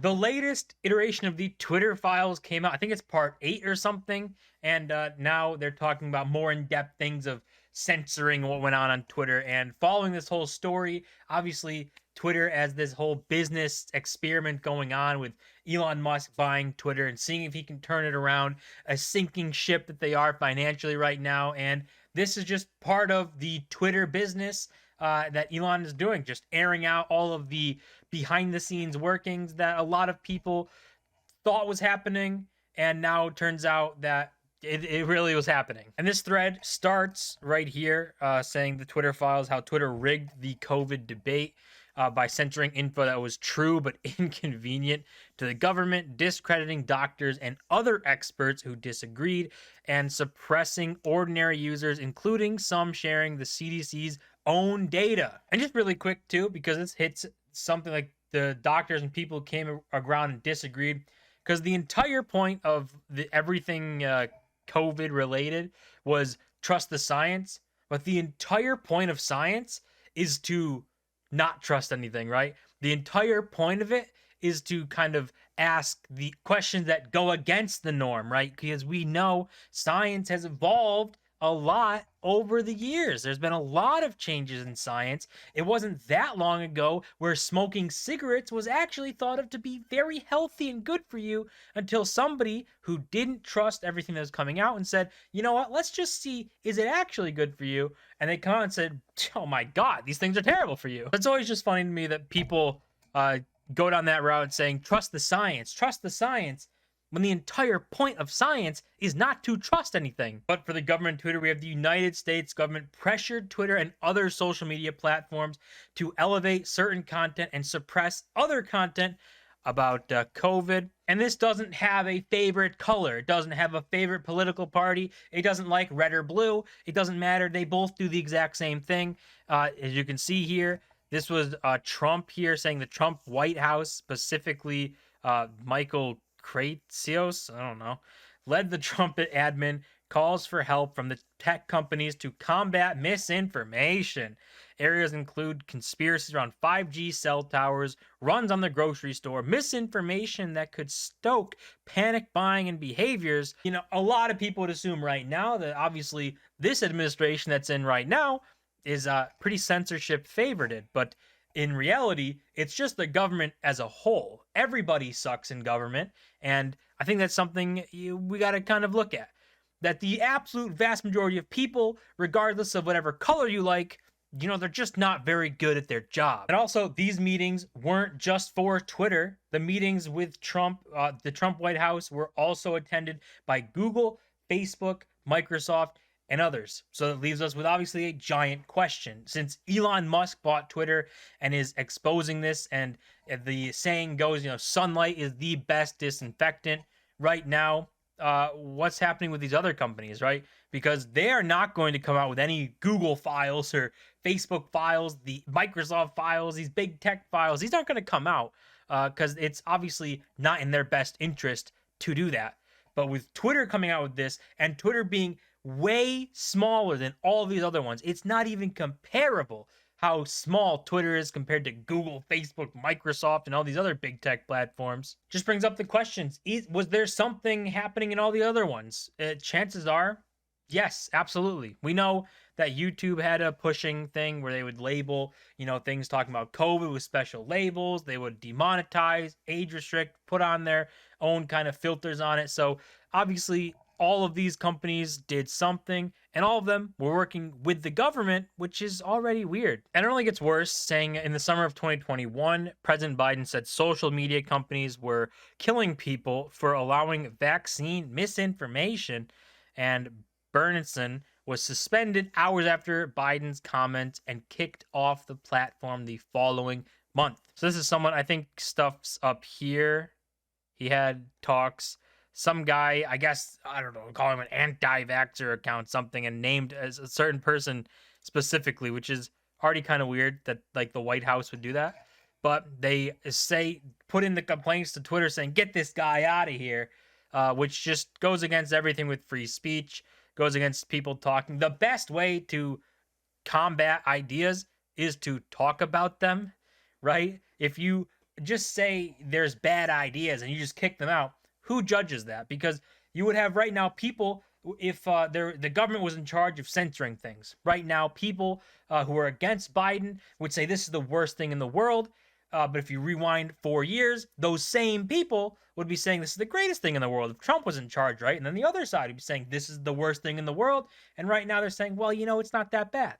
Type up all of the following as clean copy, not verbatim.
The latest iteration of the Twitter files came out. I think it's part 8 or something. And now they're talking about more in depth things of censoring what went on Twitter. And following this whole story, obviously, Twitter as this whole business experiment going on with Elon Musk buying Twitter and seeing if he can turn it around, a sinking ship that they are financially right now. And this is just part of the Twitter business that Elon is doing, just airing out all of the behind the scenes workings that a lot of people thought was happening, and now it turns out that it really was happening. And this thread starts right here, saying the Twitter files, how Twitter rigged the COVID debate by censoring info that was true but inconvenient to the government, discrediting doctors and other experts who disagreed, and suppressing ordinary users, including some sharing the CDC's own data. And just really quick, too, because this hits something like the doctors and people came around and disagreed, because the entire point of everything COVID related was trust the science, but the entire point of science is to not trust anything, right? The entire point of it is to kind of ask the questions that go against the norm, right? Because we know science has evolved a lot over the years. There's been a lot of changes in science. It wasn't that long ago where smoking cigarettes was actually thought of to be very healthy and good for you, until somebody who didn't trust everything that was coming out and said, you know what, let's just see, is it actually good for you? And they come out and said, oh my God, these things are terrible for you. It's always just funny to me that people go down that route saying, trust the science, when the entire point of science is not to trust anything. But for the government Twitter, we have the United States government pressured Twitter and other social media platforms to elevate certain content and suppress other content about COVID. And this doesn't have a favorite color. It doesn't have a favorite political party. It doesn't like red or blue. It doesn't matter. They both do the exact same thing. As you can see here, this was Trump here saying the Trump White House, specifically Michael Kratsios, I don't know, led the Trumpet admin, calls for help from the tech companies to combat misinformation. Areas include conspiracies around 5G cell towers, runs on the grocery store, misinformation that could stoke panic buying and behaviors. You know, a lot of people would assume right now that obviously this administration that's in right now is pretty censorship favorited, but in reality, it's just the government as a whole. Everybody sucks in government, and I think that's something we got to kind of look at. That the absolute vast majority of people, regardless of whatever color you like, you know, they're just not very good at their job. And also, these meetings weren't just for Twitter. The meetings with Trump, the Trump White House, were also attended by Google, Facebook, Microsoft, and others. So it leaves us with obviously a giant question. Since Elon Musk bought Twitter and is exposing this, and the saying goes, you know, sunlight is the best disinfectant right now, what's happening with these other companies, right? Because they are not going to come out with any Google files or Facebook files, the Microsoft files, these big tech files. These aren't going to come out because it's obviously not in their best interest to do that. But with Twitter coming out with this, and Twitter being way smaller than all these other ones, it's not even comparable how small Twitter is compared to Google, Facebook, Microsoft, and all these other big tech platforms. Just brings up the questions. Was there something happening in all the other ones? Chances are, yes, absolutely. We know that YouTube had a pushing thing where they would label, you know, things talking about COVID with special labels. They would demonetize, age restrict, put on their own kind of filters on it. So obviously, all of these companies did something, and all of them were working with the government, which is already weird. And it only gets worse, saying in the summer of 2021, President Biden said social media companies were killing people for allowing vaccine misinformation, and Bernanson was suspended hours after Biden's comments and kicked off the platform the following month. So this is someone, I think stuff's up here. He had talks. Some guy, I guess, I don't know, call him an anti-vaxxer account, something, and named as a certain person specifically, which is already kind of weird that like the White House would do that. But they say, put in the complaints to Twitter saying, get this guy out of here, which just goes against everything with free speech, goes against people talking. The best way to combat ideas is to talk about them, right? If you just say there's bad ideas and you just kick them out, who judges that? Because you would have right now people, if the government was in charge of censoring things right now, people who are against Biden would say this is the worst thing in the world. But if you rewind 4 years, those same people would be saying this is the greatest thing in the world if Trump was in charge, right? And then the other side would be saying this is the worst thing in the world. And right now they're saying, well, it's not that bad.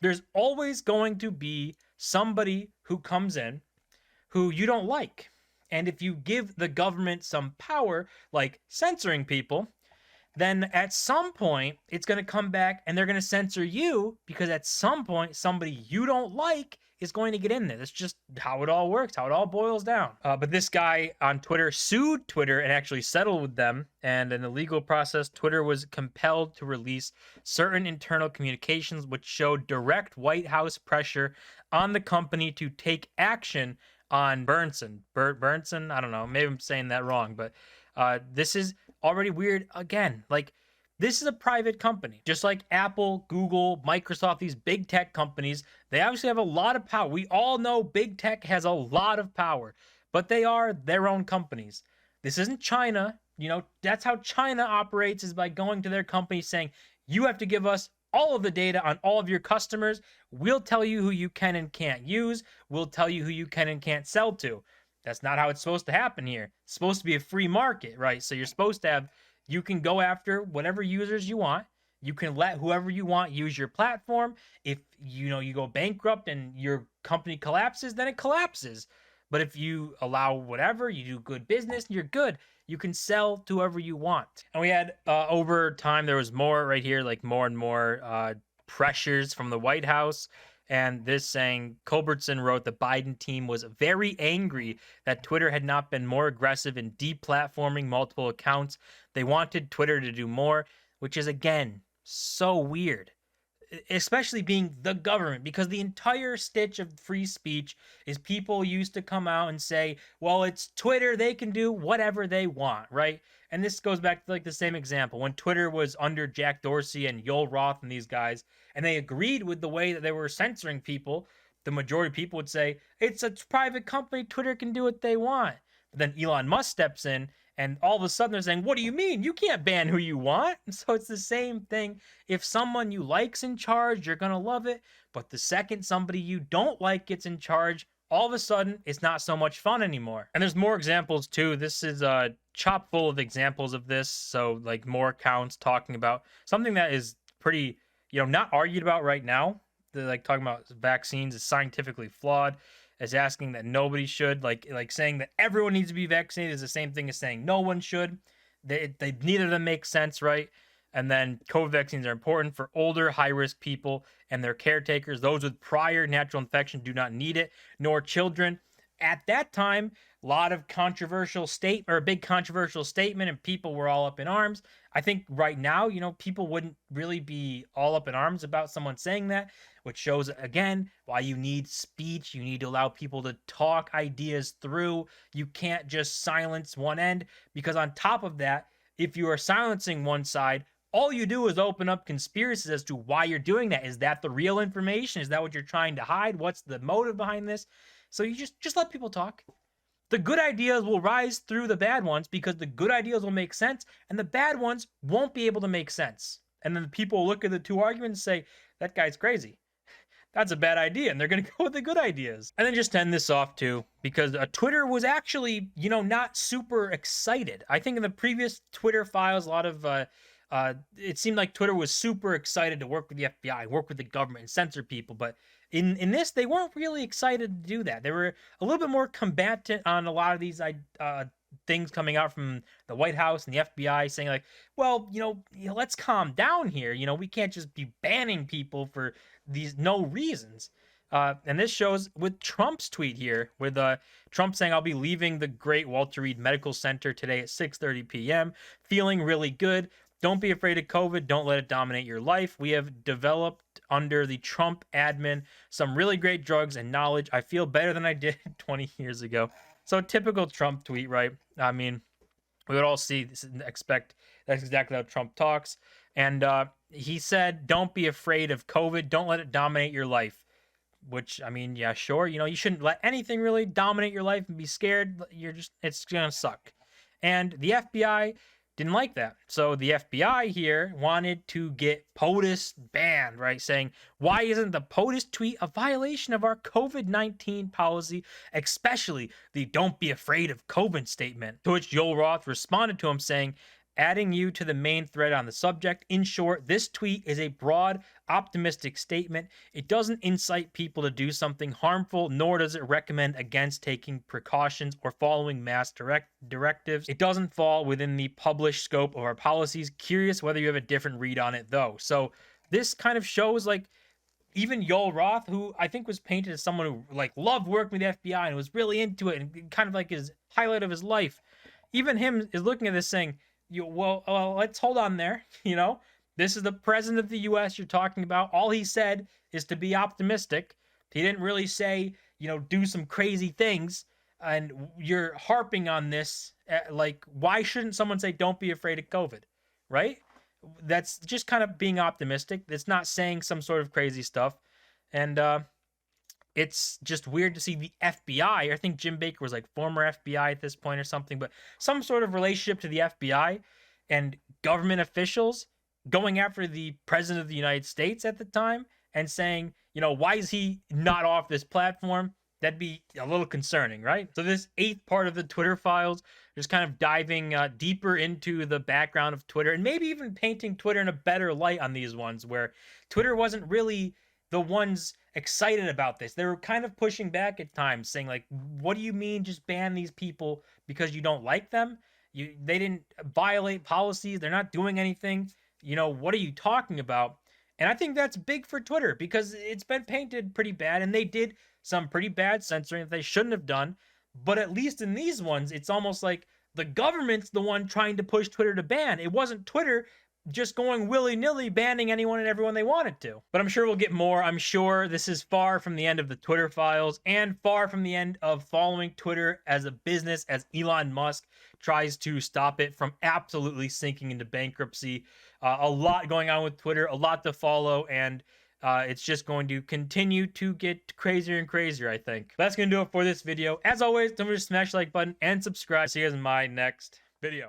There's always going to be somebody who comes in who you don't like. And if you give the government some power, like censoring people, then at some point it's going to come back and they're going to censor you because at some point somebody you don't like is going to get in there. That's just how it all works, how it all boils down. But this guy on Twitter sued Twitter and actually settled with them. And in the legal process, Twitter was compelled to release certain internal communications which showed direct White House pressure on the company to take action on Bernson. I don't know. Maybe I'm saying that wrong, but this is already weird again. Like, this is a private company, just like Apple, Google, Microsoft, these big tech companies. They obviously have a lot of power. We all know big tech has a lot of power, but they are their own companies. This isn't China. That's how China operates, is by going to their company saying, you have to give us all of the data on all of your customers. We'll tell you who you can and can't use. We'll tell you who you can and can't sell to. That's not how it's supposed to happen here. It's supposed to be a free market, right? So you're supposed to have, you can go after whatever users you want. You can let whoever you want use your platform. If you go bankrupt and your company collapses, then it collapses. But if you allow whatever, you do good business, you're good. You can sell to whoever you want. And we had over time, there was more right here, like more and more pressures from the White House. And this saying, Culbertson wrote the Biden team was very angry that Twitter had not been more aggressive in deplatforming multiple accounts. They wanted Twitter to do more, which is, again, so weird, especially being the government, because the entire stitch of free speech is people used to come out and say, well, it's Twitter, they can do whatever they want, right? And this goes back to like the same example when Twitter was under Jack Dorsey and Yoel Roth and these guys, and they agreed with the way that they were censoring people. The majority of people would say it's a private company, Twitter can do what they want. But then Elon Musk steps in, and all of a sudden they're saying, what do you mean? You can't ban who you want. And so it's the same thing. If someone you like's in charge, you're going to love it. But the second somebody you don't like gets in charge, all of a sudden it's not so much fun anymore. And there's more examples too. This is chock full of examples of this. So like more accounts talking about something that is pretty, not argued about right now. They're like talking about vaccines is scientifically flawed, as asking that nobody should, like saying that everyone needs to be vaccinated is the same thing as saying no one should. They neither of them make sense, right? And then COVID vaccines are important for older, high-risk people and their caretakers. Those with prior natural infection do not need it, nor children. At that time, a lot of controversial a big controversial statement, and people were all up in arms. I think right now, people wouldn't really be all up in arms about someone saying that, which shows again why you need speech. You need to allow people to talk ideas through. You can't just silence one end, because on top of that, if you are silencing one side, all you do is open up conspiracies as to why you're doing that. Is that the real information? Is that what you're trying to hide? What's the motive behind this? So you just let people talk. The good ideas will rise through the bad ones, because the good ideas will make sense and the bad ones won't be able to make sense. And then the people look at the two arguments and say, that guy's crazy. That's a bad idea. And they're going to go with the good ideas. And then just to end this off too, because Twitter was actually, not super excited. I think in the previous Twitter files, a lot of, it seemed like Twitter was super excited to work with the FBI, work with the government, and censor people. But in this, they weren't really excited to do that. They were a little bit more combatant on a lot of these things coming out from the White House and the FBI, saying like, well, let's calm down here. We can't just be banning people for these no reasons. And this shows with Trump's tweet here, with Trump saying, I'll be leaving the great Walter Reed Medical Center today at 6:30 p.m. feeling really good. Don't be afraid of COVID. Don't let it dominate your life. We have developed under the Trump admin some really great drugs and knowledge. I feel better than I did 20 years ago. So typical Trump tweet, right? I mean, we would all expect that's exactly how Trump talks. And he said, don't be afraid of COVID. Don't let it dominate your life. which I mean, yeah, sure. You shouldn't let anything really dominate your life and be scared. It's gonna suck. And the FBI didn't like that. So the FBI here wanted to get POTUS banned, right? Saying, why isn't the POTUS tweet a violation of our COVID-19 policy, especially the don't be afraid of COVID statement? To which Joel Roth responded to him saying, adding you to the main thread on the subject. In short, this tweet is a broad, optimistic statement. It doesn't incite people to do something harmful, nor does it recommend against taking precautions or following mass directives. It doesn't fall within the published scope of our policies. Curious whether you have a different read on it, though. So this kind of shows, like, even Yoel Roth, who I think was painted as someone who like loved working with the FBI and was really into it and kind of like his highlight of his life, even him is looking at this saying, well, let's hold on there. This is the president of the U.S. you're talking about. All he said is to be optimistic. He didn't really say, do some crazy things. And you're harping on this. Like, why shouldn't someone say, don't be afraid of COVID? Right? That's just kind of being optimistic. It's not saying some sort of crazy stuff. And it's just weird to see the FBI. I think Jim Baker was like former FBI at this point or something, but some sort of relationship to the FBI and government officials going after the president of the United States at the time and saying, why is he not off this platform? That'd be a little concerning, right? So this eighth part of the Twitter files, just kind of diving deeper into the background of Twitter and maybe even painting Twitter in a better light on these ones where Twitter wasn't really the ones excited about this. They were kind of pushing back at times, saying like, "What do you mean just ban these people because you don't like them? They didn't violate policies. They're not doing anything. What are you talking about?" And I think that's big for Twitter because it's been painted pretty bad, and they did some pretty bad censoring that they shouldn't have done. But at least in these ones, it's almost like the government's the one trying to push Twitter to ban. It wasn't Twitter just going willy-nilly banning anyone and everyone they wanted to. But I'm sure we'll get more. I'm sure this is far from the end of the Twitter files and far from the end of following Twitter as a business as Elon Musk tries to stop it from absolutely sinking into bankruptcy. A lot going on with Twitter, a lot to follow, and it's just going to continue to get crazier and crazier, I think. That's going to do it for this video. As always, don't forget to smash the like button and subscribe. See you guys in my next video.